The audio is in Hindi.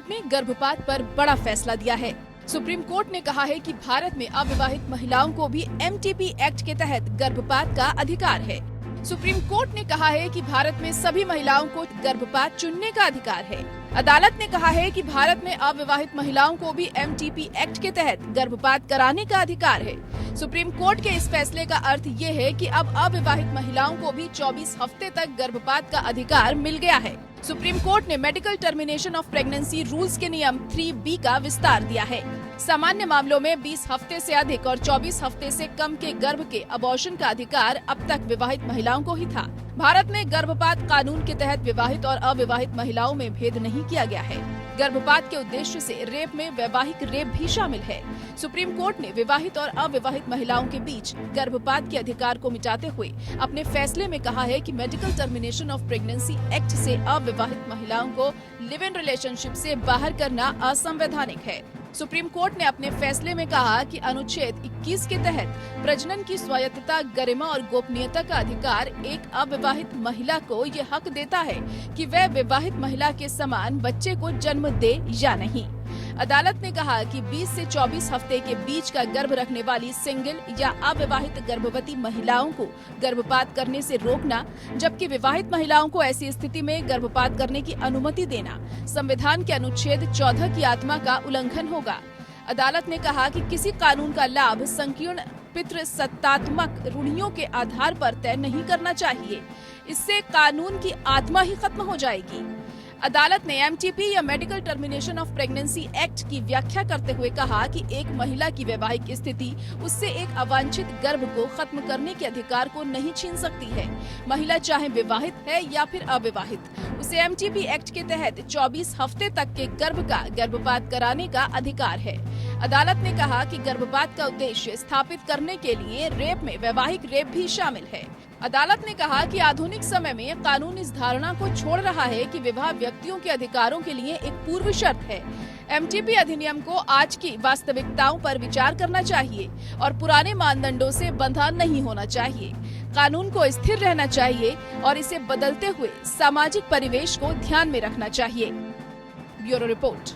में गर्भपात पर बड़ा फैसला दिया है। सुप्रीम कोर्ट ने कहा है कि भारत में अविवाहित महिलाओं को भी एमटीपी एक्ट के तहत गर्भपात का अधिकार है। सुप्रीम कोर्ट ने कहा है कि भारत में सभी महिलाओं को गर्भपात चुनने का अधिकार है। अदालत ने कहा है कि भारत में अविवाहित महिलाओं को भी एमटीपी एक्ट के तहत गर्भपात कराने का अधिकार है। सुप्रीम कोर्ट के इस फैसले का अर्थ ये है कि अब अविवाहित महिलाओं को भी 24 हफ्ते तक गर्भपात का अधिकार मिल गया है। सुप्रीम कोर्ट ने medical termination of pregnancy rules के नियम 3B का विस्तार दिया है। सामान्य मामलों में 20 हफ्ते से अधिक और 24 हफ्ते से कम के गर्भ के अबॉर्शन का अधिकार अब तक विवाहित महिलाओं को ही था। भारत में गर्भपात कानून के तहत विवाहित और अविवाहित महिलाओं में भेद नहीं किया गया है। गर्भपात के उद्देश्य से रेप में वैवाहिक रेप भी शामिल है। सुप्रीम कोर्ट ने विवाहित और अविवाहित महिलाओं के बीच गर्भपात के अधिकार को मिटाते हुए अपने फैसले में कहा है कि medical termination of pregnancy act से अविवाहित महिलाओं को लिव इन रिलेशनशिप से बाहर करना असंवैधानिक है। सुप्रीम कोर्ट ने अपने फैसले में कहा कि अनुच्छेद 21 के तहत प्रजनन की स्वायत्तता, गरिमा और गोपनीयता का अधिकार एक अविवाहित महिला को ये हक देता है कि वह विवाहित महिला के समान बच्चे को जन्म दे या नहीं। अदालत ने कहा कि 20 से 24 हफ्ते के बीच का गर्भ रखने वाली सिंगल या अविवाहित गर्भवती महिलाओं को गर्भपात करने से रोकना, जबकि विवाहित महिलाओं को ऐसी स्थिति में गर्भपात करने की अनुमति देना संविधान के अनुच्छेद 14 की आत्मा का उल्लंघन होगा। अदालत ने कहा कि किसी कानून का लाभ संकीर्ण पितृसत्तात्मक रूढ़ियों के आधार पर तय नहीं करना चाहिए। इससे कानून की आत्मा ही खत्म हो जाएगी। अदालत ने एमटीपी या medical termination of pregnancy act की व्याख्या करते हुए कहा कि एक महिला की वैवाहिक स्थिति उससे एक अवांछित गर्भ को खत्म करने के अधिकार को नहीं छीन सकती है। महिला चाहे विवाहित है या फिर अविवाहित, उसे एमटीपी एक्ट के तहत 24 हफ्ते तक के गर्भ का गर्भपात कराने का अधिकार है। अदालत ने कहा कि गर्भपात का उद्देश्य स्थापित करने के लिए रेप में वैवाहिक रेप भी शामिल है। अदालत ने कहा कि आधुनिक समय में कानून इस धारणा को छोड़ रहा है कि विवाह व्यक्तियों के अधिकारों के लिए एक पूर्व शर्त है। एमटीपी अधिनियम को आज की वास्तविकताओं पर विचार करना चाहिए और पुराने मानदंडों से बंधा नहीं होना चाहिए। कानून को स्थिर रहना चाहिए और इसे बदलते हुए सामाजिक परिवेश को ध्यान में रखना चाहिए। Bureau report.